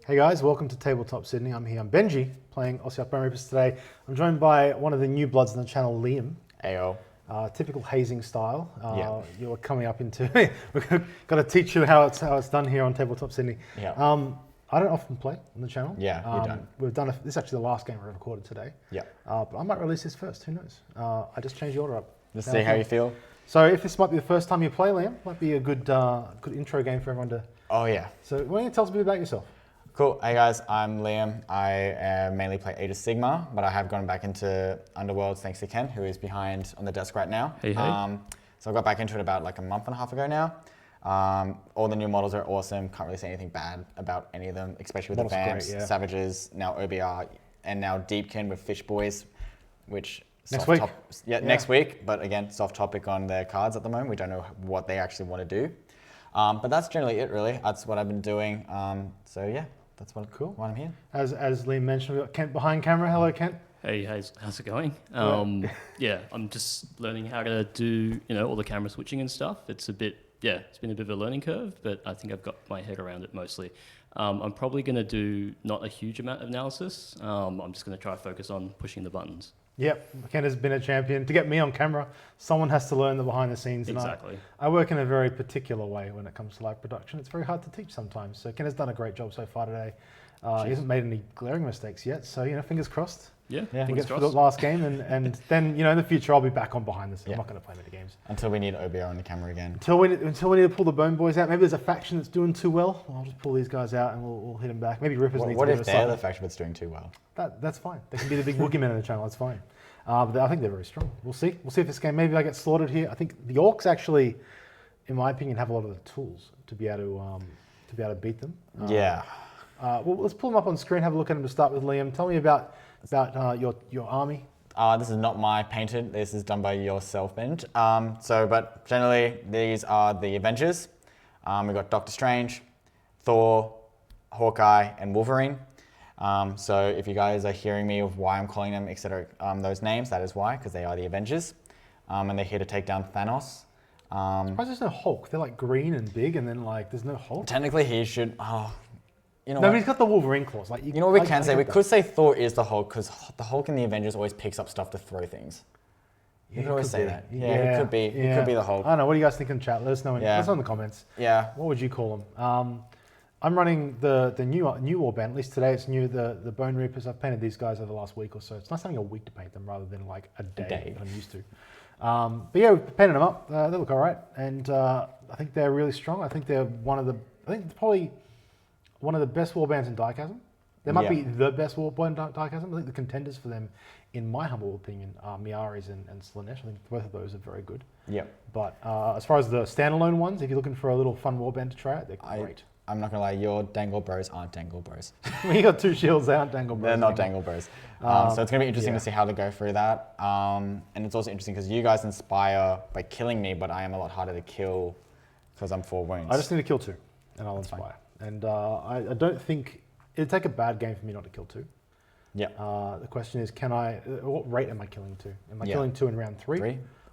Hey guys, welcome to Tabletop Sydney. I'm here, I'm Benji, playing Ossiarch Bonereapers today. I'm joined by one of the new bloods on the channel, Liam. Ayo. Typical hazing style. Yeah. You're coming up into, we've got to teach you how it's done here on Tabletop Sydney. Yeah. I don't often play on the channel. Yeah, you don't. We've done, this is actually the last game we recorded today. Yeah. But I might release this first, who knows? I just changed the order up. Let's see how you feel. So if this might be the first time you play, Liam, might be a good intro game for everyone to... Oh yeah. So why don't you tell us a bit about yourself? Cool. Hey guys, I'm Liam. I mainly play Age of Sigmar, but I have gone back into Underworlds thanks to Ken, who is behind on the desk right now. Hey. So I got back into it about like a month and a half ago now. All the new models are awesome. Can't really say anything bad about any of them, especially with the Vamps, great, yeah. Savages, now OBR, and now Deepkin with Fish Boys, which... Next week. Next week, but again, soft topic on their cards at the moment. We don't know what they actually want to do. But that's generally it, really. That's what I've been doing. So yeah, that's why I'm here. As Liam mentioned, we've got Kent behind camera. Hello, Kent. Hey, how's it going? Yeah, I'm just learning how to do, all the camera switching and stuff. It's been a bit of a learning curve, but I think I've got my head around it mostly. I'm probably going to do not a huge amount of analysis. I'm just going to try to focus on pushing the buttons. Yep, Ken has been a champion. To get me on camera, someone has to learn the behind the scenes. Exactly. I work in a very particular way when it comes to live production. It's very hard to teach sometimes. So Ken has done a great job so far today. He hasn't made any glaring mistakes yet. So, fingers crossed. Yeah, he gets through the last game, and then in the future I'll be back on behind the scenes. I'm not going to play many games Until we need OBR on the camera again. Until we need to pull the Bone Boys out. Maybe there's a faction that's doing too well. I'll just pull these guys out and we'll hit them back. Maybe Rippers need to What do if a they're cycle. the faction that's doing too well? That's fine. They can be the big boogeymen on the channel. That's fine. But I think they're very strong. We'll see. We'll see if this game, maybe I get slaughtered here. I think the Orcs actually, in my opinion, have a lot of the tools to be able to beat them. Yeah. Well, let's pull them up on screen. Have a look at them to start with. Liam, tell me about your army. This is not my painted. This is done by yourself, Ben. But generally, these are the Avengers. We've got Doctor Strange, Thor, Hawkeye, and Wolverine. So if you guys are hearing me of why I'm calling them, etc., those names, that is why, because they are the Avengers. And they're here to take down Thanos. I'm surprised there's no Hulk. They're like green and big, and then there's no Hulk. Technically, he should... But he's got the Wolverine claws. You know what we can say? We could say Thor is the Hulk, because the Hulk in the Avengers always picks up stuff to throw things. You could always say that. Yeah, he could be. He could be the Hulk. I don't know. What do you guys think in chat? Let us know. Let us know in the comments. Yeah. What would you call them? I'm running the new warband. At least today it's new. The Bonereapers. I've painted these guys over the last week or so. It's nice having a week to paint them rather than like a day that I'm used to. But yeah, we've painted them up. They look all right, and I think they're really strong. I think they're probably one of the best warbands in Diechasm. They might be the best warband in Diechasm. I think the contenders for them, in my humble opinion, are Miaris and Slanesh. I think both of those are very good. Yeah. But as far as the standalone ones, if you're looking for a little fun warband to try out, they're great. I'm not gonna lie, your dangle bros aren't dangle bros. You got two shields, they aren't dangle bros. They're not dangle bros. So it's gonna be interesting to see how they go through that. And it's also interesting because you guys inspire by killing me, but I am a lot harder to kill because I'm 4 wounds. I just need to kill 2, and I'll inspire. And I don't think it'd take a bad game for me not to kill 2. Yeah. The question is, what rate am I killing 2? Am I killing 2 in round 3? Or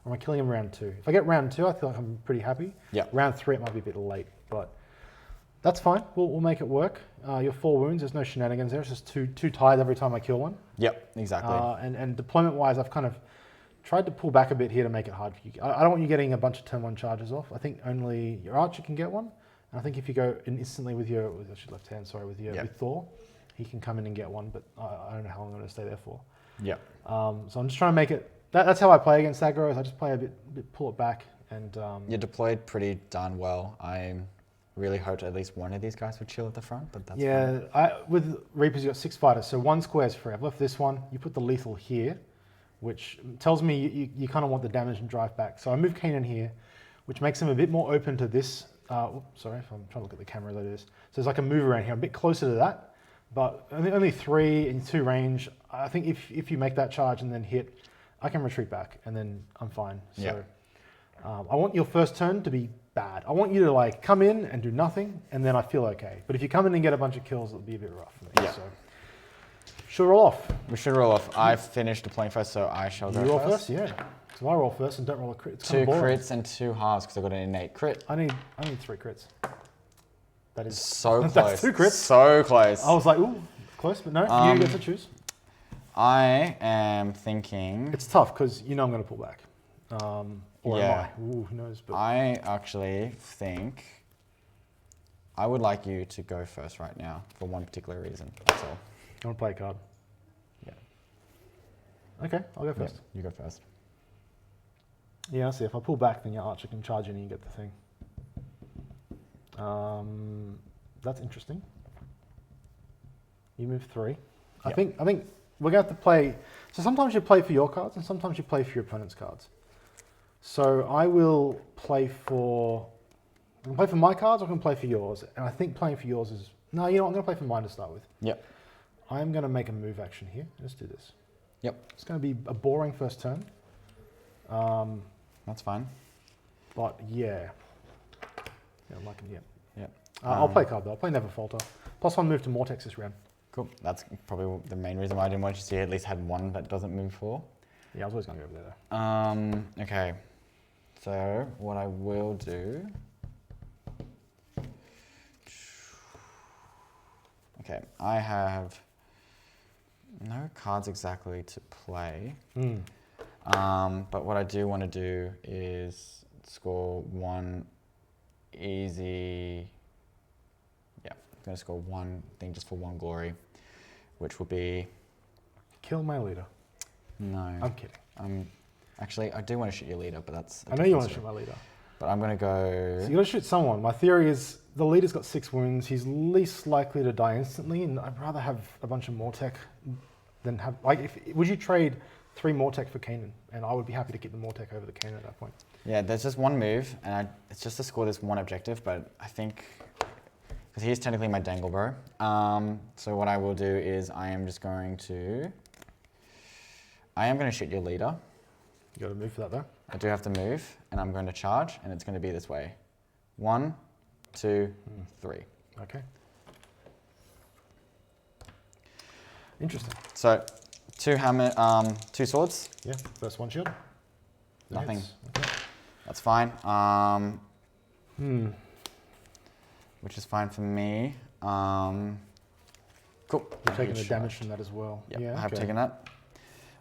am I killing him round 2? If I get round 2, I feel like I'm pretty happy. Yeah. Round 3, it might be a bit late, but that's fine. We'll make it work. You're 4 wounds. There's no shenanigans there. It's just two tied every time I kill one. Yep, exactly. And deployment-wise, I've kind of tried to pull back a bit here to make it hard for you. I don't want you getting a bunch of turn 1 charges off. I think only your archer can get one. And I think if you go instantly with your left hand, with Thor, he can come in and get one. But I don't know how long I'm going to stay there for. Yeah. So I'm just trying to make it. That's how I play against aggro. Is I just play a bit, pull it back, and you're deployed pretty darn well. I really hoped at least one of these guys would chill at the front, but that's fine. With Reapers, you got 6 fighters, so 1 square is free. I've left this one. You put the lethal here, which tells me you kind of want the damage and drive back. So I move Kainan here, which makes him a bit more open to this. Sorry, if I'm trying to look at the camera, that is. So there's like a move around here. I'm a bit closer to that, but only 3 in 2 range. I think if you make that charge and then hit, I can retreat back, and then I'm fine. So I want your first turn to be bad. I want you to come in and do nothing, and then I feel okay. But if you come in and get a bunch of kills, it'll be a bit rough for me. Yeah. So should roll off. We should roll off. I finished deploying first, so I shall go first. You roll first, yeah. So I roll first and don't roll a crit. It's 2 crits and 2 halves because I got an innate crit. I need 3 crits. That is So close. That's 2 crits. So close. I was like, ooh, close, but no, you get to choose. I am thinking. It's tough because you know I'm going to pull back. Or Yeah. am I? Ooh, who knows? But I actually think I would like you to go first right now for one particular reason. That's all. I want to play a card. Yeah. Okay, I'll go first. Yeah, you go first. Yeah, I see. If I pull back, then your archer can charge in and you get the thing. That's interesting. You move 3. I think we're going to have to play. So sometimes you play for your cards, and sometimes you play for your opponent's cards. So I will play for. I can play for my cards, or I can play for yours. And I think playing for yours is no. You know what? I'm going to play for mine to start with. Yep. I'm going to make a move action here. Let's do this. Yep. It's going to be a boring first turn. That's fine. But yeah. Yeah, I'm liking it. Yep. I'll play a card though. I'll play Never Falter. +1 move to Mortex this round. Cool. That's probably the main reason why I didn't want you to see at least had one that doesn't move 4. Yeah, I was always going to go over there though. Okay. So what I will do. Okay, I have no cards exactly to play. But what I do want to do is score 1 easy. Yeah, I'm going to score 1 thing just for 1 glory, which will be. Kill my leader. No. I'm kidding. Actually, I do want to shoot your leader, but that's. I know you want to shoot my leader. But I'm going to go. So you got to shoot someone. My theory is the leader's got 6 wounds. He's least likely to die instantly, and I'd rather have a bunch of Mortec than have. Would you trade 3 Mortec for Kainan? And I would be happy to keep the Mortec over the Kainan at that point. Yeah, there's just 1 move, and it's just to score this 1 objective, but I think. Because he is technically my dangle bro. So what I will do is I am going to shoot your leader. You got to move for that though. I do have to move, and I'm going to charge, and it's going to be this way. 1, 2, 3. Okay. Interesting. So, 2 hammer, 2 swords. Yeah, first 1 shield. Nothing. Okay. That's fine. Which is fine for me. Cool. You're taking the damage from that as well. Yep, Yeah, I have okay. taken that.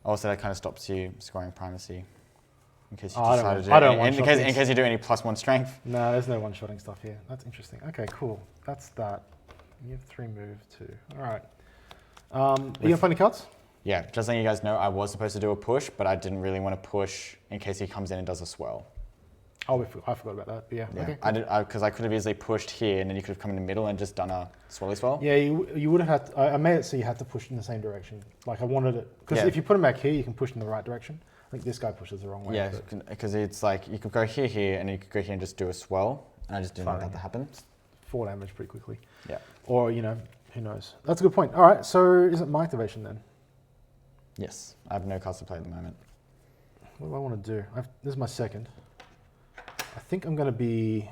Also, that kind of stops you scoring primacy. In case you I decide don't to want- do I don't in one-shot case you do any +1 strength. No, there's no one-shotting stuff here. That's interesting. Okay, cool. That's that. You have 3 move too. All right. Are you gonna play any cards? Yeah, just letting you guys know, I was supposed to do a push, but I didn't really want to push in case he comes in and does a swell. Oh, I forgot about that. But yeah. Yeah, Okay. because I could have easily pushed here, and then you could have come in the middle and just done a swelly swell. Yeah, you would have had. I made it so you had to push in the same direction. Like I wanted it because Yeah. if you put him back here, you can push in the right direction. I think this guy pushes the wrong way. Yeah, but because it's like you could go here, and you could go here and just do a swell, and I just didn't want Fine. that to happen. 4 damage pretty quickly. Yeah. Or who knows? That's a good point. All right. So is it my activation then? Yes, I have no cards to play at the moment. What do I want to do? This is my second. I think I'm going to be.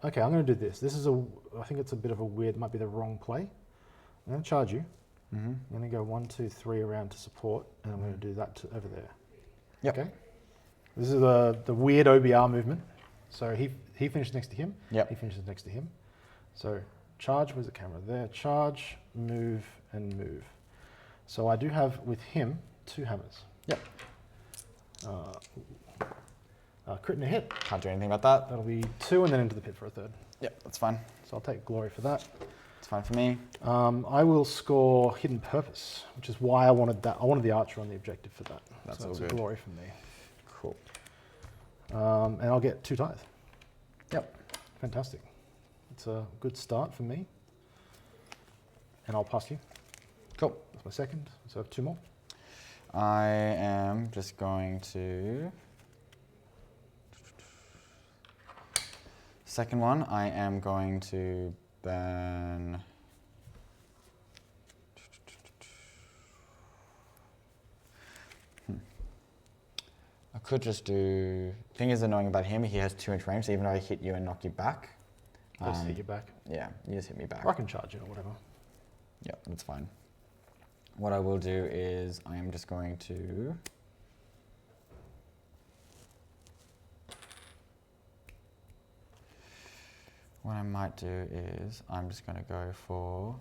Okay, I'm going to do this. I think it's a bit of a weird, might be the wrong play. I'm going to charge you. I'm going to go 1, 2, 3 around to support, and I'm going to do that over there. Yep. Okay. This is the weird OBR movement. So he finishes next to him. Yep. He finishes next to him. So charge, where's the camera? There. Charge, move, and move. So I do have with him 2 hammers. Yep. Crit and a hit. Can't do anything about that. That'll be 2 and then into the pit for a 3rd. Yep, that's fine. So I'll take glory for that. It's fine for me. I will score hidden purpose, which is why I wanted that. I wanted the archer on the objective for that. That's so all it's good. a glory from me. Cool. And I'll get 2 tithe. Yep. Fantastic. It's a good start for me. And I'll pass you. Cool. That's my second. So I have 2 more. I am just going to. Second one, I am going to burn. I could just do. Thing is annoying about him, he has 2-inch range, so even though I hit you and knock you back. I'll just hit you back. Yeah, you just hit me back. Or I can charge you or whatever. Yeah, that's fine. What I will do is I am just going to. What I might do is I'm just going to go for...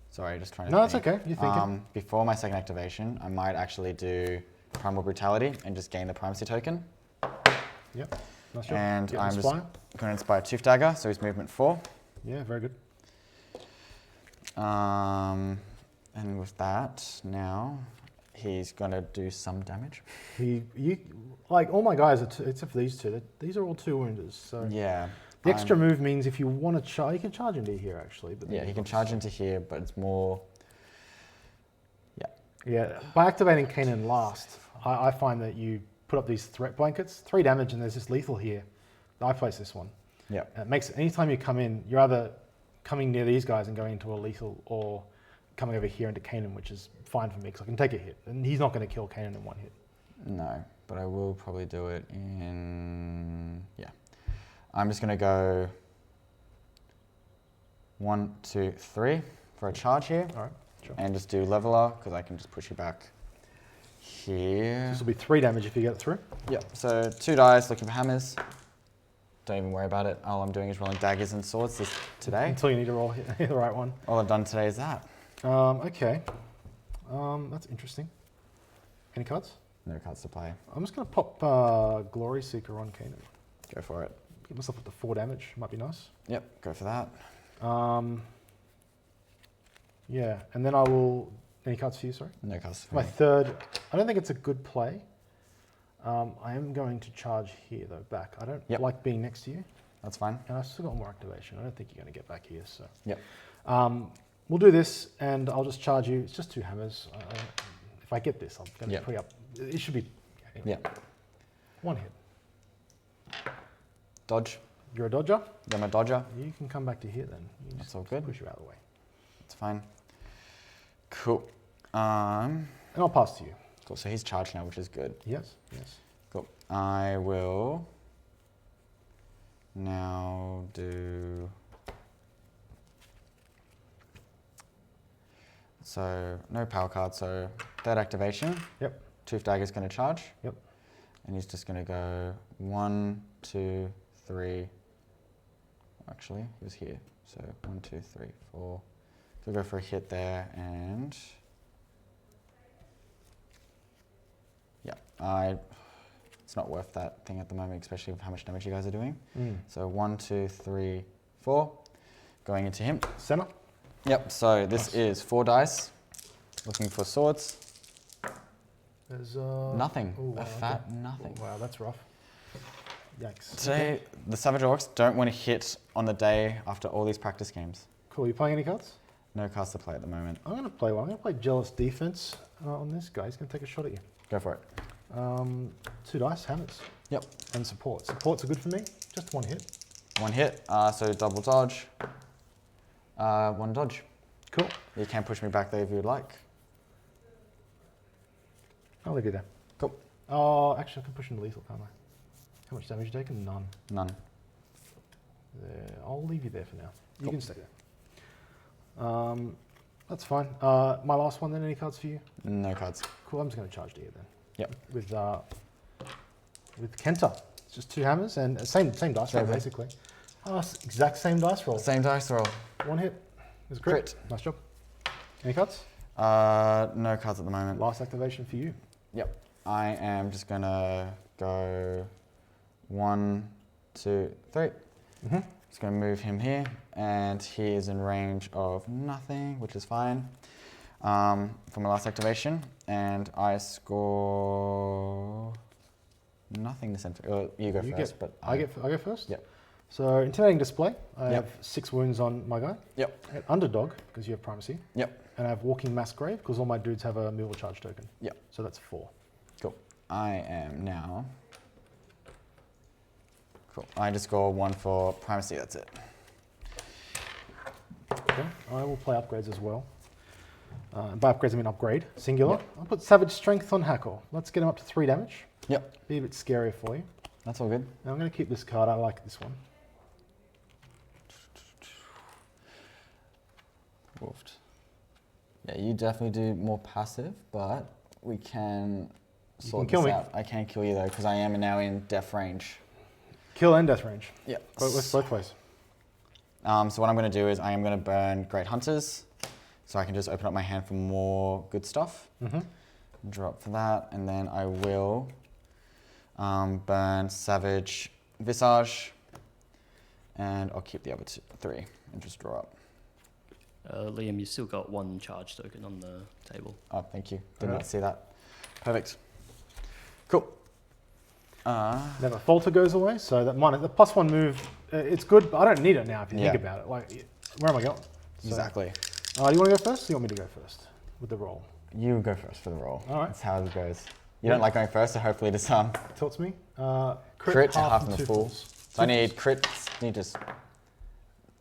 Sorry, just trying to No, that's think. okay. You're thinking. Before my second activation, I might actually do Primal Brutality and just gain the primacy token. Yep. Nice job. And Get I'm just Inspire. going to Inspire Tooth Dagger, so he's movement 4. Yeah, very good. And with that, now he's going to do some damage. Like all my guys, except for these two, these are all 2 wounders. So Yeah. the extra move means if you want to charge, you can charge into here actually. But Yeah, he can charge into here, but it's more... Yeah, by activating Kainan last, I find that you put up these threat blankets, 3 damage, and there's this lethal here. I place this one. Yeah. It makes anytime you come in, you're either coming near these guys and going into a lethal, or coming over here into Kainan, which is fine for me because I can take a hit, and he's not going to kill Kainan in 1 hit. No, but I will probably do it in... Yeah. I'm just going to go 1, 2, 3 for a charge here. All right, sure. And just do Leveler, because I can just push you back here. This will be 3 damage if you get it through. Yep, so 2 dice, looking for hammers. Don't even worry about it. All I'm doing is rolling daggers and swords today. Until you need to roll the right one. All I've done today is that. Okay. That's interesting. Any cards? No cards to play. I'm just going to pop Glory Seeker on Kainan. Go for it. Get myself up to 4 damage. Might be nice. Yep, go for that. Yeah, and then I will... Any cards for you, sorry? No cards for My me. third... I don't think it's a good play. I am going to charge here, though, back. I don't like being next to you. That's fine. And I've still got more activation. I don't think you're going to get back here, so... Yep. We'll do this, and I'll just charge you. It's just 2 hammers. If I get this, I'm going to pre up. It should be... Yeah. 1 hit. Dodge. You're a dodger. I'm a dodger. You can come back to here then. You That's just all good. Push you out of the way. That's fine. Cool. And I'll pass to you. Cool. So he's charged now, which is good. Yes, yes. Cool. I will now do... So no power card, so 3rd activation. Yep. Tooth Dagger's going to charge. Yep. And he's just going to go 1, 2, 3. Actually, he was here. So 1, 2, 3, 4. We'll go for a hit there, and yeah, it's not worth that thing at the moment, especially with how much damage you guys are doing. So 1, 2, 3, 4, going into him. Center. Yep. So this is 4 dice, looking for swords. There's Nothing. Ooh, A fat nothing. Wow, that's rough. Yikes. Today, the Savage Orcs don't want to hit on the day after all these practice games. Cool. You playing any cards? No cards to play at the moment. I'm going to play one. I'm going to play Jealous Defense on this guy. He's going to take a shot at you. Go for it. 2 dice, hammers. Yep. And support. Supports are good for me. Just 1 hit. 1 hit, so double dodge. 1 dodge. Cool. You can push me back there if you'd like. I'll leave you there. Cool. Oh, actually, I can push into lethal, can't I? How much damage you taken? None. None. There. I'll leave you there for now. You Cool. can stay there. That's fine. My last one then, any cards for you? No cards. Cool, I'm just going to charge to you then. Yep. With Kenta. It's just 2 hammers and same dice roll, Same basically. Exact same dice roll. Same dice roll. 1 hit. It's a crit. Nice job. Any cards? No cards at the moment. Last activation for you. Yep. I am just going to go 1, 2, 3. Just going to move him here, and he is in range of nothing, which is fine. For my last activation, and I score nothing to send. You go first, but I go first. Yep. So intimidating display. I have 6 wounds on my guy. Yep. An underdog because you have primacy. Yep. And I have walking mass grave because all my dudes have a movable charge token. Yep. So that's 4. Cool. I am now. Cool. I just score 1 for primacy. That's it. Okay. I will play upgrades as well. By upgrades I mean upgrade, singular. Yep. I'll put Savage Strength on Hackle. Let's get him up to 3 damage. Yep. Be a bit scarier for you. That's all good. Now I'm going to keep this card. I like this one. Wolfed. Yeah, you definitely do more passive, but we can sort kill this me. out. I can kill you though, because I am now in death range. Kill and death range. Yeah. Both ways. So what I'm going to do is I am going to burn Great Hunters, so I can just open up my hand for more good stuff. Drop for that, and then I will burn Savage Visage, and I'll keep the other 3 and just draw up. Liam, you still got 1 charge token on the table. Oh, thank you. Didn't see that. Perfect. Cool. Then the falter goes away, so that the +1 move, it's good, but I don't need it now if you think about it. Like, where am I going? So, Exactly. do you want to go first, or do you want me to go first with the roll? You go first for the roll. All right. That's how it goes. You don't like going first, so hopefully this Tilts me. crit half and and the 2 full. fulls. So I need crits. Need just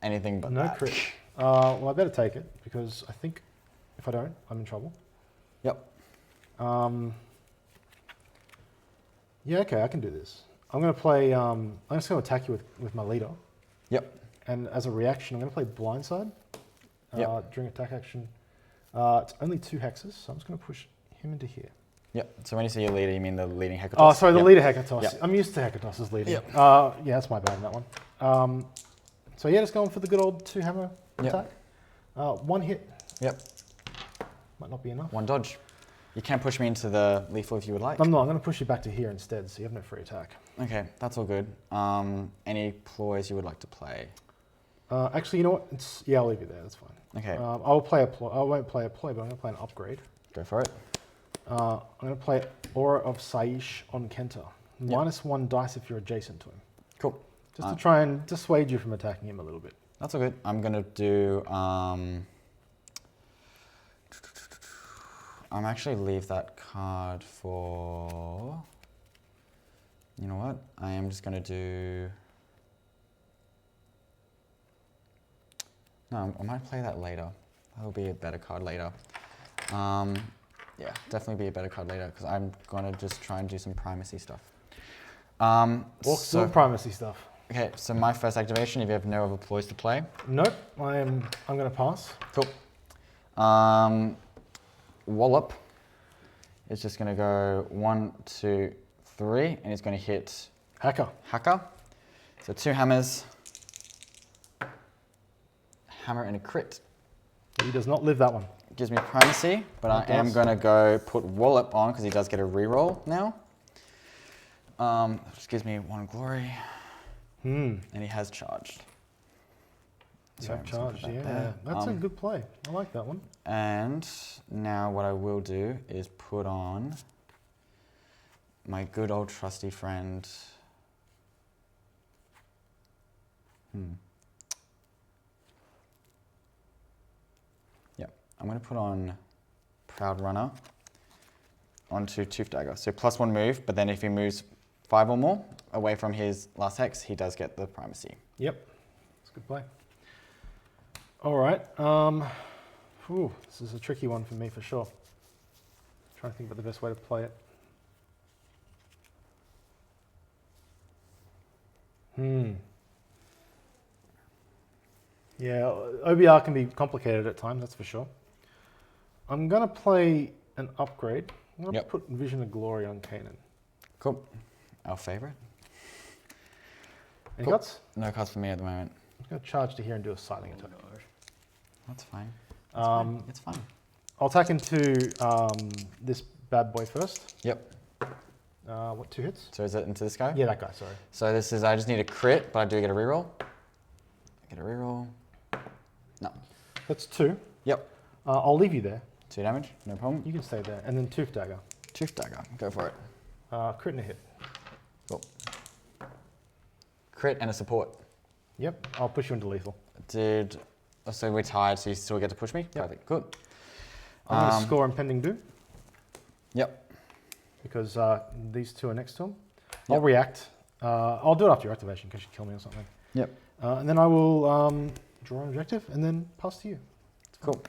anything but No that. crit. Well, I better take it, because I think if I don't, I'm in trouble. Yep. Yeah, okay, I can do this. I'm going to play, I'm just going to attack you with my leader. Yep. And as a reaction, I'm going to play Blindside during attack action. It's only 2 hexes, so I'm just going to push him into here. Yep. So when you say your leader, you mean the leading Hekatos? Oh, sorry, the leader Hekatos. Yep. I'm used to Hekatos's leading. Yep. Yeah, that's my bad in that one. So yeah, just going for the good old 2 hammer attack. 1 hit. Yep. Might not be enough. 1 dodge. You can push me into the lethal if you would like. I'm not. I'm going to push you back to here instead, so you have no free attack. Okay, that's all good. Any ploys you would like to play? Actually, you know what? I'll leave you there. That's fine. Okay. I'll play a ploy. I won't play a ploy, but I'm going to play an upgrade. Go for it. I'm going to play Aura of Saish on Kenta. -1 dice if you're adjacent to him. Cool. Just to try and dissuade you from attacking him a little bit. That's all good. I'm going to do... I'm actually leave that card for... You know what? I am just going to do... No, I might play that later. That'll be a better card later. Yeah, definitely be a better card later, because I'm going to just try and do some primacy stuff. Orcs doing primacy stuff. Okay, so my first activation, if you have no other ploys to play. Nope, I'm going to pass. Cool. Wallop is just going to go 1, 2, 3, and it's going to hit Hacker. So 2 hammers, hammer and a crit. He does not live that one. Gives me primacy, but I am going to go put Wallop on because he does get a reroll now. Which gives me 1 glory. And he has charged. So charged, yeah. That's a good play. I like that one. And now what I will do is put on my good old trusty friend. Yeah, I'm going to put on Proud Runner onto Tooth Dagger. So +1 move, but then if he moves 5 or more away from his last hex, he does get the primacy. Yep, it's a good play. All right. This is a tricky one for me for sure. Trying to think about the best way to play it. Yeah, OBR can be complicated at times, that's for sure. I'm going to play an upgrade. I'm going to put Vision of Glory on Kainan. Cool. Our favorite. Any cuts? No cuts for me at the moment. I'm going to charge to here and do a sighting attack. No. That's fine. That's fine. It's fine. I'll attack into this bad boy first. Yep. What, 2 hits? So is it into this guy? Yeah, that guy, sorry. So this is, I just need a crit, but I do get a reroll. I get a reroll. No. That's 2. Yep. I'll leave you there. 2 damage, no problem. You can stay there. And then Tooth Dagger. Tooth Dagger, go for it. Crit and a hit. Cool. Crit and a support. Yep, I'll push you into lethal. So we're tied, so you still get to push me? Yep. Perfect, good. I'm going to score Impending Doom. Yep. Because these 2 are next to him. I'll react. I'll do it after your activation because you kill me or something. Yep. And then I will draw an objective and then pass to you. Cool.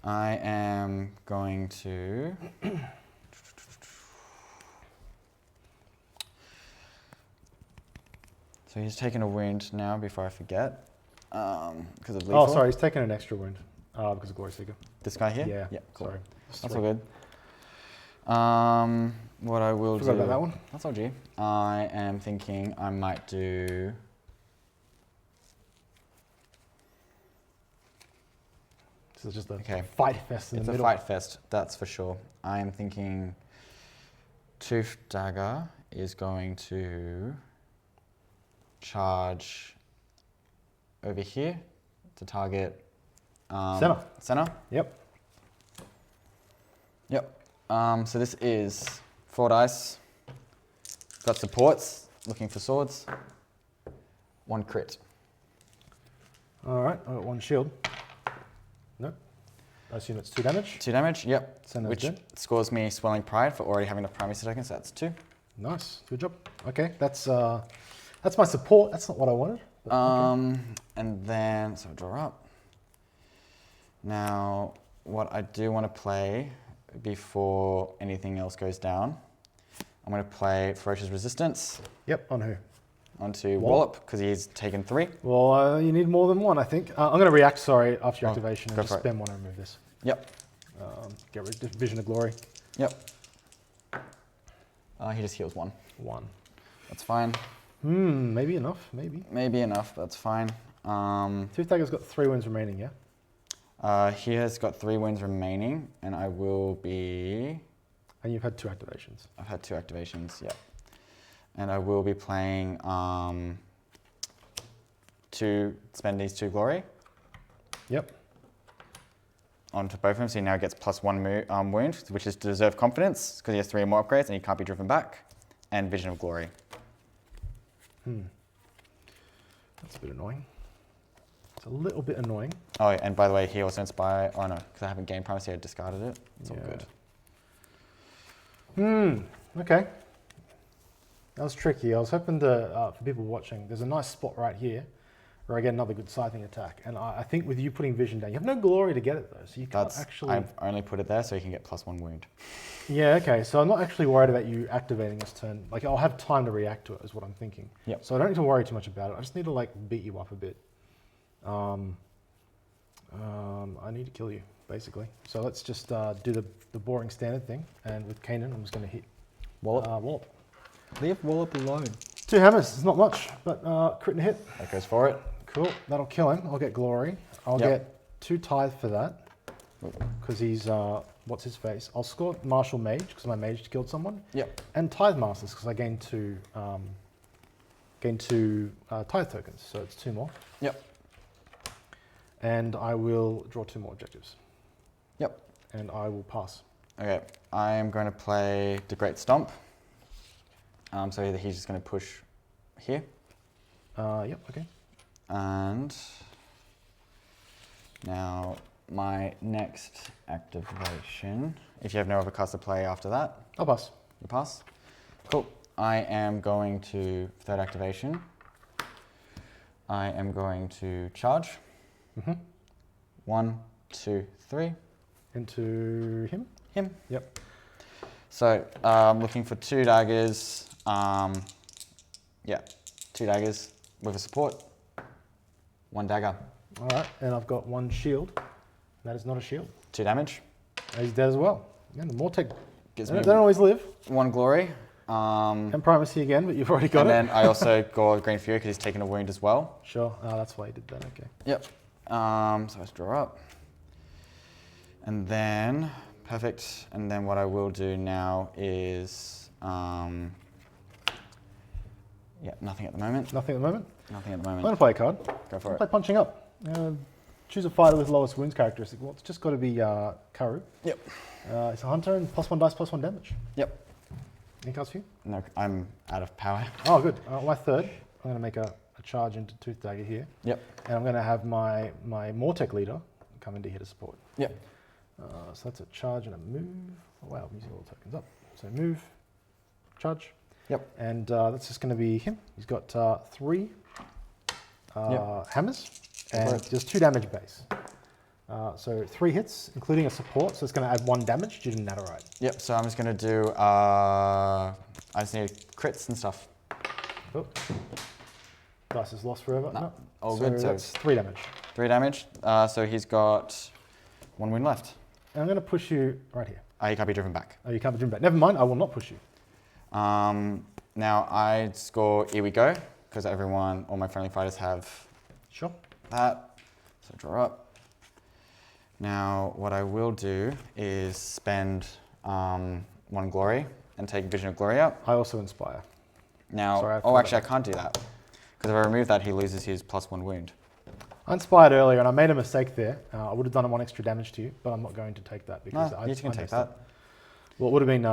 I am going to... So he's taken a wound now before I forget. Because of lethal. Oh, sorry, he's taken an extra wound because of Glory Seeker. This guy here? Yeah, Yeah, cool. sorry. That's all good. What I will do... Forgot about that one. That's all G. I am thinking I might do... This is just a Okay. fight fest in It's the a middle. fight fest, that's for sure. I am thinking Tooth Dagger is going to charge over here to target center. Yep. Yep. So this is 4 dice. Got supports, looking for swords. 1 crit. All right, I got 1 shield. Nope. I assume it's 2 damage. 2 damage, yep. Senna's Which dead. scores me Swelling Pride for already having enough primary tokens, so that's 2. Nice, good job. Okay, that's my support. That's not what I wanted. but okay. And then, so I'll draw up. Now, what I do want to play before anything else goes down, I'm going to play Ferocious Resistance Yep, on who? onto Wallop, because he's taken 3. Well, you need more than 1, I think. I'm going to react, sorry, after your activation and go just for it. spend 1 and remove this. Yep, Get rid of Vision of Glory. yep. He just heals 1. 1. That's fine. Maybe enough, maybe. Maybe enough, that's fine. Tooth Dagger's got 3 wounds remaining, yeah? He has got 3 wounds remaining, and I will be... And you've had 2 activations. I've had 2 activations, yep. And I will be playing spend these 2 glory Yep. onto both of them, so he now gets +1 wound, which is Deserve Confidence, because he has 3 or more upgrades and he can't be driven back, and Vision of Glory. That's a bit annoying. It's a little bit annoying. Oh, and by the way, he also inspire. Oh no, because I haven't gained primacy, I discarded it. It's all good. Okay. That was tricky. I was hoping to, for people watching, there's a nice spot right here where I get another good scything attack. And I think with you putting vision down, you have no glory to get it though, so you can't actually... I've only put it there so he can get +1 wound. Yeah, okay. So I'm not actually worried about you activating this turn. Like, I'll have time to react to it, is what I'm thinking. Yep. So I don't need to worry too much about it. I just need to, like, beat you up a bit. I need to kill you, basically. So let's just do the boring standard thing. And with Kainan, I'm just going to hit Wallop. Wallop. Leave Wallop alone. 2 hammers. It's not much, but crit and hit. That goes for it. Cool. That'll kill him. I'll get glory. I'll get 2 tithe for that. Because he's, what's his face? I'll score Martial Mage, because my mage killed someone. Yep. And Tithe Masters, because I gained 2 tithe tokens, so it's 2 more. Yep. And I will draw 2 more objectives. Yep. And I will pass. Okay, I am going to play the Great Stomp. So he's just going to push here. Yep, okay. And now my next activation, if you have no other cards to play after that, I'll pass. you pass. Cool. I am going to, 3rd activation, I am going to charge. 1, 2, 3. Into him? Him. Yep. So looking for 2 daggers. Yeah, 2 daggers with a support. 1 dagger. All right, and I've got 1 shield. That is not a shield. 2 damage. He's dead as well. Yeah, the Mortec, Gives they me don't always live. 1 glory. And primacy again, but you've already got And it. then I also got Green Fury because he's taken a wound as well. Sure, that's why you did that, okay. Yep. So let's draw up. And then, perfect. And then what I will do now is, yeah, nothing at the moment. Nothing at the moment? Nothing at the I'm moment. going to play a card. Go for I'll it. play Punching Up. Choose a fighter with lowest wounds characteristic. Well, it's just got to be Karu. Yep. It's a hunter and +1 dice, +1 damage. Yep. Any cards for you? No, I'm out of power. Oh, good. My 3rd, I'm going to make a charge into Tooth Dagger here. Yep. And I'm going to have my Mortec leader come into here to support. Yep. So that's a charge and a move. Oh, wow, I'm using all the tokens up. So move, charge. Yep. And that's just going to be him. He's got 3 hammers and just 2 damage base. So 3 hits, including a support. So it's going to add 1 damage due to Natarite. Yep. So I'm just going to do, I just need crits and stuff. Oh. Dice is lost forever. No. All So good. So that's 3 damage. 3 damage. So he's got 1 wound left. And I'm going to push you right here. He can't be driven back. Oh, you can't be driven back. Never mind, I will not push you. Now I score Here We Go, because all my friendly fighters have Sure. that. So draw up. Now, what I will do is spend 1 glory and take Vision of Glory out. I also inspire. Now, Sorry, actually, I can't do that. Because if I remove that, he loses his +1 wound. I inspired earlier, and I made a mistake there. I would have done 1 extra damage to you, but I'm not going to take that because No, I you can take messed that. up. Well, it would have been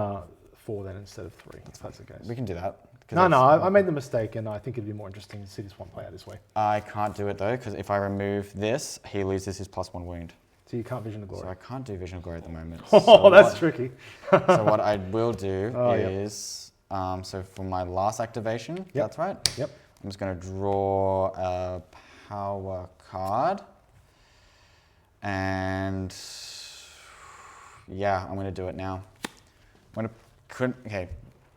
4 then instead of 3, if that's the case. We can do that. No, I made the mistake, and I think it'd be more interesting to see this one play out this way. I can't do it though, because if I remove this, he loses his +1 wound. So you can't Vision of Glory. So I can't do Vision of Glory at the moment. Oh, that's tricky. So what I will do Oh, is, so for my last activation, that's right. Yep. I'm just going to draw a power card. And yeah, I'm going to do it now.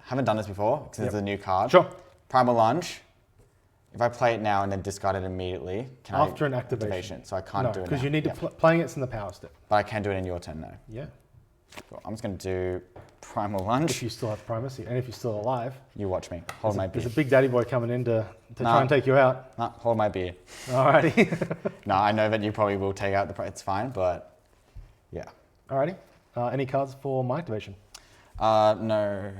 Haven't done this before because it's a new card. Sure. Primal Lunge. If I play it now and then discard it immediately, can After I an activation. So I can't do it now. because you need to playing it's in the power step. But I can do it in your turn now. Yeah. Cool. I'm just going to do Primal Lunge. If you still have primacy, and if you're still alive. You watch me. Hold my beer. There's a big daddy boy coming in to try and take you out. Nah, hold my beer. Alrighty. No, I know that you probably will take out it's fine, but yeah. Alrighty. Any cards for my activation? No.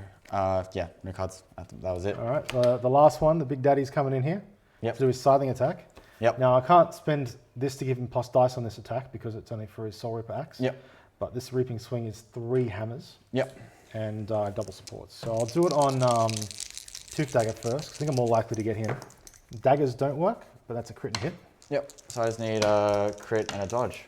Yeah, no cards. That was it. All right, the last one, the big daddy's coming in here. Yep. To do his scything attack. Yep. Now I can't spend this to give him plus dice on this attack because it's only for his Soul Reaper axe. Yep. But this reaping swing is 3 hammers. Yep. And double supports. So I'll do it on Tooth Dagger first. I think I'm more likely to get him. Daggers don't work, but that's a crit and hit. Yep. So I just need a crit and a dodge.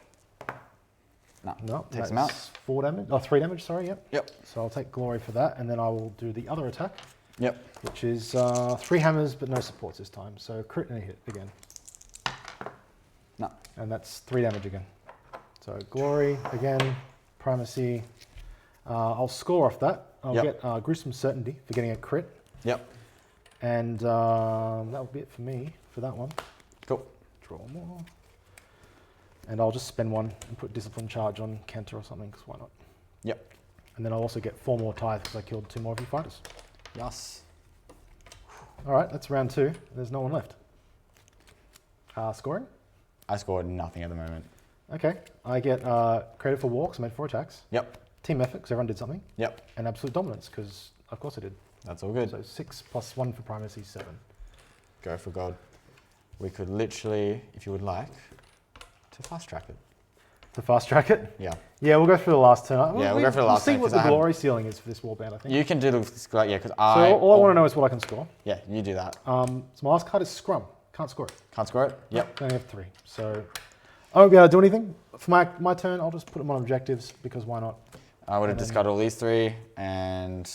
No, takes him out. 4 damage. Oh, 3 damage. Sorry. Yep. Yep. So I'll take glory for that, and then I will do the other attack. Yep. Which is 3 hammers, but no supports this time. So crit and a hit again. No. And that's 3 damage again. So glory again, primacy. I'll score off that. I'll get gruesome certainty for getting a crit. Yep. And that'll be it for me for that one. Cool. Draw more. And I'll just spend 1 and put discipline charge on Kenta or something, because why not? Yep. And then I'll also get 4 more tithe because I killed 2 more of your fighters. Yes. All right, that's round 2. There's no one left. Scoring? I scored nothing at the moment. Okay. I get credit for walks, I made 4 attacks. Yep. Team effort, because everyone did something. Yep. And absolute dominance, because of course I did. That's all good. So 6 plus 1 for primacy, 7. Go for God. We could literally, if you would like, to fast track it. To fast track it? Yeah. Yeah, we'll go for the last turn. Yeah, we'll go for the last see turn, what 'cause the I glory ceiling is for this warband, I think. You can do the, yeah, because So all I want to know is what I can score. Yeah, you do that. So my last card is Scrum. Can't score it. Can't score it? Yep. I only have 3. So I won't be able to do anything. For my turn, I'll just put them on objectives, because why not? I would have discarded all these 3, and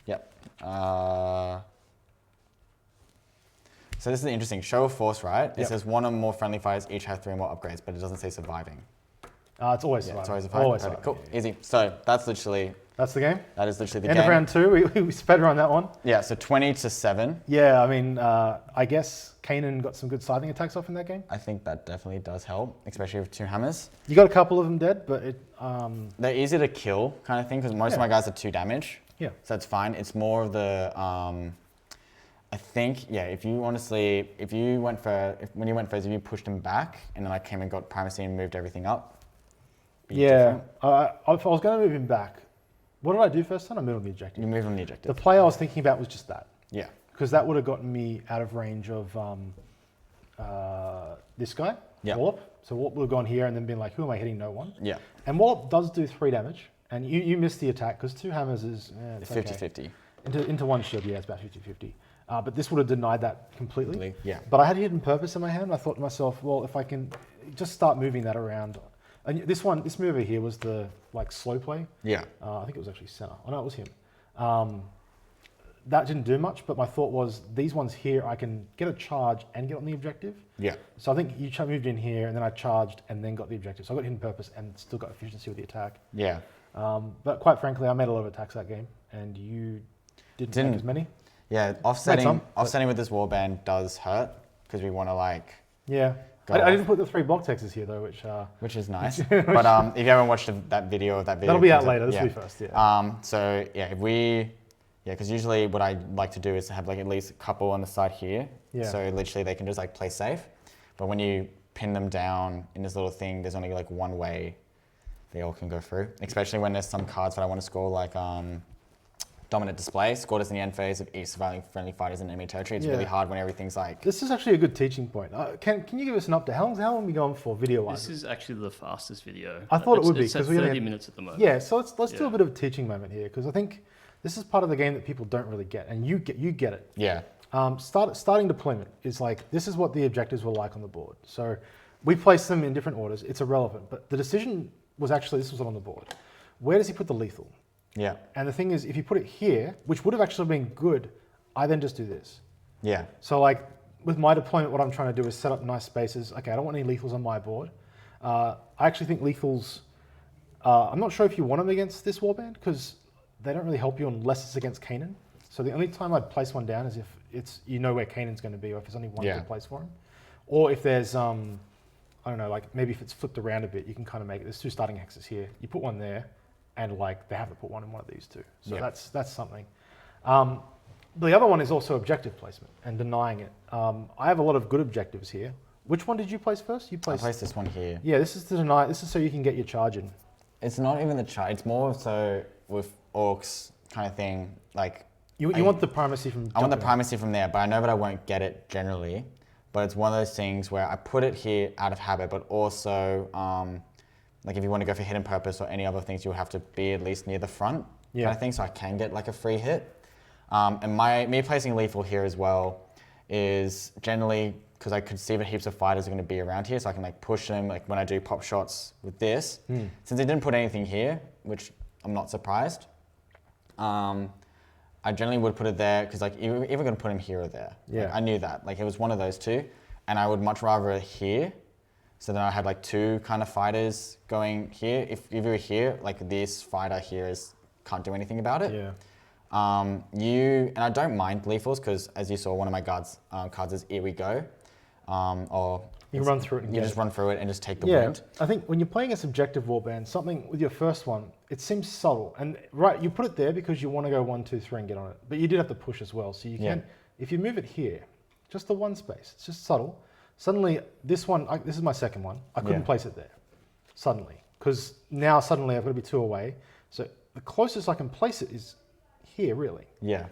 yep. So this is interesting. Show of force, right? It says 1 or more friendly fighters each have 3 or more upgrades, but it doesn't say surviving. It's always Yeah, surviving. it's always surviving. Always Perfect. surviving. Cool, easy. So that's literally, That's the game? that is literally the End game. of round 2, we sped around that one. Yeah, so 20 to 7. Yeah, I mean, I guess Kainan got some good scything attacks off in that game. I think that definitely does help, especially with 2 hammers. You got a couple of them dead, but it... They're easy to kill kind of thing, because most of my guys are 2 damage. Yeah. So that's fine. It's more of the, I think, yeah, if you honestly, when you went first, if you pushed him back, and then I came and got primacy and moved everything up. Yeah, if I was going to move him back, what did I do first time? I moved on the objective. You moved on the objective. The play I was thinking about was just that. Yeah. Because that would have gotten me out of range of this guy, Wallop. So Wallop would have gone here and then been like, who am I hitting? No one. Yeah. And Wallop does do 3 damage. And you missed the attack because 2 hammers is... it's 50-50. Okay. Into 1 shield, yeah, it's about 50-50. But this would have denied that completely. Yeah. But I had hidden purpose in my hand. I thought to myself, well, if I can just start moving that around. And this move over here was the slow play. Yeah. I think it was actually center. Oh no, it was him. That didn't do much, but my thought was these ones here, I can get a charge and get on the objective. Yeah. So I think you moved in here, and then I charged and then got the objective. So I got hidden purpose and still got efficiency with the attack. Yeah. But quite frankly, I made a lot of attacks that game, and you didn't make as many. Yeah, offsetting with this warband does hurt, because we want to Yeah. I didn't put the 3 block texts here though, which is nice. But if you haven't watched that video, that'll be out later. This will be first. Yeah. So yeah, because usually what I like to do is have at least a couple on the side here. Yeah. So literally they can just play safe. But when you pin them down in this little thing, there's only like one way they all can go through. Especially when there's some cards that I want to score, like Dominant Display. Scored as in the end phase of each surviving friendly fighters in enemy territory. It's really hard when everything's like... This is actually a good teaching point. Can you give us an update? How long are we going for video-wise? This is actually the fastest video. I thought it would be. It's at 30 minutes at the moment. Yeah, so let's do a bit of a teaching moment here, because I think this is part of the game that people don't really get, and you get it. Yeah. Starting deployment is like, this is what the objectives were like on the board. So we placed them in different orders. It's irrelevant, but the decision was actually, this was on the board. Where does he put the lethal? Yeah. And the thing is, if you put it here, which would have actually been good, I then just do this. Yeah. So like with my deployment, what I'm trying to do is set up nice spaces. Okay, I don't want any lethals on my board. I actually think lethals, I'm not sure if you want them against this warband, because they don't really help you unless it's against Kainan. So the only time I'd place one down is if it's, you know where Kanan's going to be, or if there's only one good place for him. Or if there's, I don't know, like maybe if it's flipped around a bit, you can kind of make it, there's 2 starting hexes here. You put one there, and like they have to put one in one of these 2. So that's something. The other one is also objective placement and denying it. I have a lot of good objectives here. Which one did you place first? I placed this one here. Yeah, this is to deny. This is so you can get your charge in. It's not even the charge. It's more so with Orcs kind of thing. Like you want the primacy from. I want the primacy from there, but I know that I won't get it generally. But it's one of those things where I put it here out of habit, but also like if you want to go for hidden purpose or any other things, you'll have to be at least near the front kind of thing, so I can get like a free hit. And me placing lethal here as well is generally because I could see that heaps of fighters are going to be around here, so I can like push them like when I do pop shots with this. Since they didn't put anything here, which I'm not surprised, I generally would put it there because like you're either going to put him here or there. Yeah. Like, I knew that. Like it was one of those 2, and I would much rather here. So then I had like 2 kind of fighters going here. If you were here, like this fighter here can't do anything about it. Yeah. And I don't mind lethals because as you saw, one of my cards is Here We Go. Or you can run through it. You just run through it and just take the wind. I think when you're playing a subjective warband, something with your first one, it seems subtle. And right, you put it there because you want to go 1, 2, 3 and get on it. But you did have to push as well. So you can, if you move it here, just the one space, it's just subtle. Suddenly, this one, this is my second one. I couldn't place it there, suddenly. Because now suddenly I've got to be 2 away. So the closest I can place it is here, really. Yeah.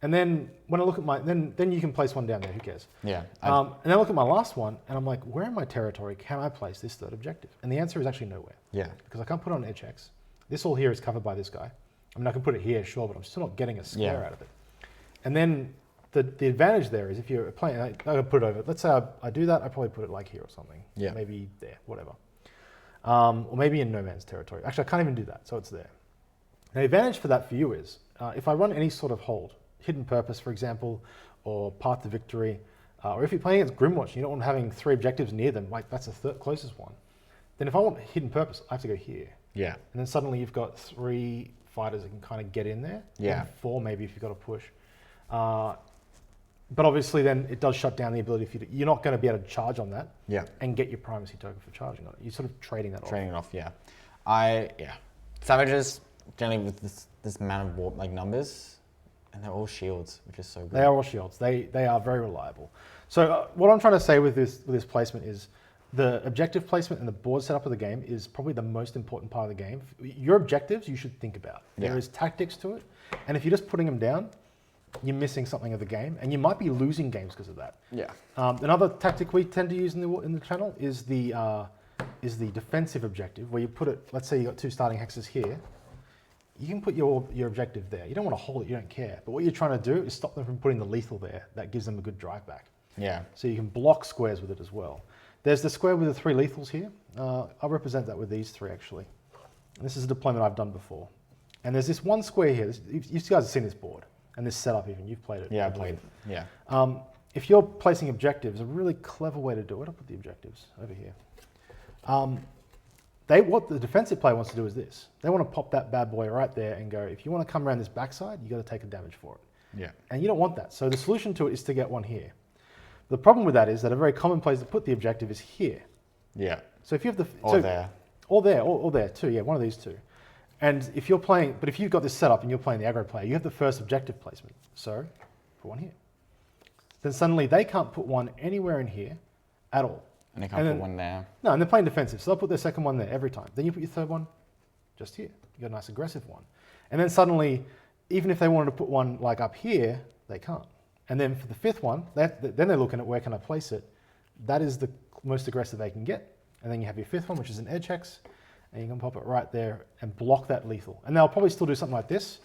And then when I look at my, then you can place one down there, who cares? Yeah. And then I look at my last one, and I'm like, where in my territory can I place this 3rd objective? And the answer is actually nowhere. Yeah. Because I can't put it on edge hex. This all here is covered by this guy. I mean, I can put it here, sure, but I'm still not getting a square out of it. And then the advantage there is if you're playing, I could put it over. Let's say I do that, I probably put it like here or something. Yeah. Maybe there, whatever. Or maybe in no man's territory. Actually, I can't even do that, so it's there. Now, the advantage for that for you is if I run any sort of hold, hidden purpose, for example, or path to victory, or if you're playing against Grimwatch and you don't want having 3 objectives near them, like that's the closest one, then if I want hidden purpose, I have to go here. Yeah. And then suddenly you've got 3 fighters that can kind of get in there. Yeah. 4 maybe if you've got to push. But obviously then it does shut down the ability for you you're not going to be able to charge on that and get your primacy token for charging on it. You're sort of trading that off. Trading it off, yeah. Savages, generally with this amount of warp, like numbers, and they're all shields, which is so good. They are all shields. They are very reliable. So what I'm trying to say with this placement is the objective placement and the board setup of the game is probably the most important part of the game. Your objectives you should think about. There is tactics to it, and if you're just putting them down, you're missing something of the game, and you might be losing games because of that. Yeah. Another tactic we tend to use in the channel is the defensive objective, where you put it. Let's say you got 2 starting hexes here. You can put your objective there. You don't want to hold it. You don't care. But what you're trying to do is stop them from putting the lethal there. That gives them a good drive back. Yeah. So you can block squares with it as well. There's the square with the 3 lethals here. I'll represent that with these 3 actually. And this is a deployment I've done before. And there's this one square here. You guys have seen this board. And this setup even, you've played it. Yeah, I played it, yeah. If you're placing objectives, a really clever way to do it, I'll put the objectives over here. What the defensive player wants to do is this. They want to pop that bad boy right there and go, if you want to come around this backside, you got to take a damage for it. Yeah. And you don't want that. So the solution to it is to get one here. The problem with that is that a very common place to put the objective is here. Yeah. So if you have the... Or there. Or there, or there too, yeah, one of these 2. And if you're playing, but if you've got this set up and you're playing the aggro player, you have the first objective placement. So, put one here. Then suddenly they can't put one anywhere in here at all. And they can't put one there. No, and they're playing defensive, so they'll put their second one there every time. Then you put your third one just here. You got a nice aggressive one. And then suddenly, even if they wanted to put one like up here, they can't. And then for the fifth one, then they're looking at where can I place it. That is the most aggressive they can get. And then you have your fifth one, which is an edge hex, and you can pop it right there and block that lethal. And they'll probably still do something like this,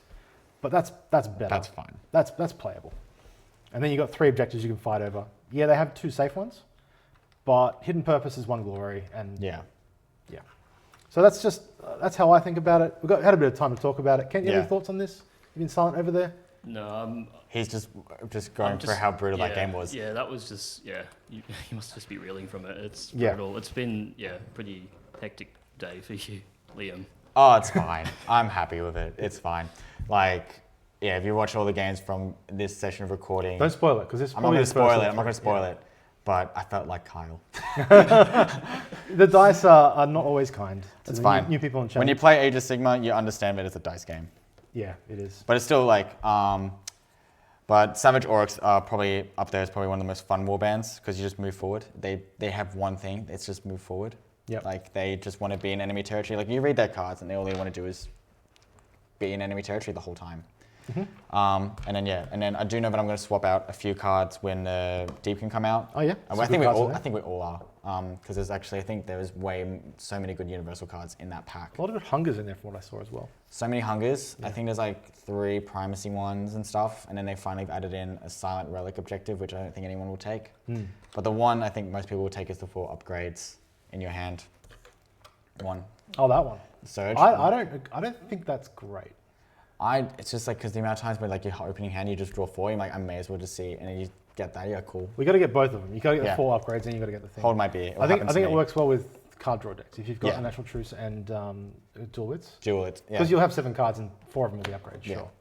but that's better. That's fine. That's playable. And then you got 3 objectives you can fight over. Yeah, they have 2 safe ones, but hidden purpose is 1 glory, and Yeah. So that's how I think about it. We've had a bit of time to talk about it. Kent, you have any thoughts on this? You've been silent over there. No, He's just going for how brutal that game was. Yeah, that was just, you must just be reeling from it. It's Yeah. brutal. It's been, pretty hectic day for you, Liam. Oh, it's fine. I'm happy with it. It's fine. Like, yeah, if you watch all the games from this session of recording, Don't spoil it, because this. I'm not going to spoil it. I'm not going to spoil it. But I felt like Kyle. The dice are not always kind. It's fine. New people in chat. When you play Age of Sigma, you understand that it's a dice game. Yeah, it is. But it's still like, but Savage Orcs are probably up there. It's probably one of the most fun warbands because you just move forward. They have one thing. It's just move forward. Yep. Like they just want to be in enemy territory. Like you read their cards and all they want to do is be in enemy territory the whole time. And then I do know that I'm going to swap out a few cards when the Deep can come out. Oh yeah. I think we all are because there's actually I think there's so many good universal cards in that pack. A lot of good hungers in there from what I saw as well. So many hungers. Yeah. I think there's like 3 primacy ones and stuff, and then they finally added in a silent relic objective, which I don't think anyone will take. But the one I think most people will take is the 4 upgrades in your hand. One. Oh, that one. Surge. I don't think that's great. It's just like because the amount of times where like your opening hand you just draw 4, you're like I may as well just see, and then you get that. Yeah, cool. We got to get both of them. You got to get the 4 upgrades, and you got to get the thing. Hold my beer. I think it works well with card draw decks. If you've got a natural truce and dual wits. Dual wits. Yeah. Because you'll have 7 cards and 4 of them will be upgrades. Sure.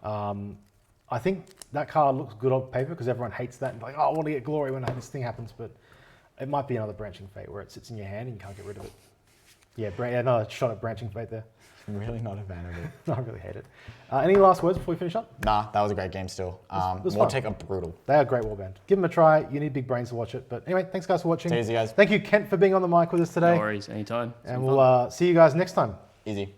I think that card looks good on paper because everyone hates that and like, oh, I want to get glory when this thing happens, but it might be another branching fate where it sits in your hand and you can't get rid of it. Yeah, another shot at branching fate there. I'm really not a fan of it. No, I really hate it. Any last words before we finish up? Nah, that was a great game still. Mortek are brutal. They are great warband. Give them a try. You need big brains to watch it. But anyway, thanks guys for watching. See you guys. Thank you, Kent, for being on the mic with us today. No worries, anytime. And we'll see you guys next time. Easy.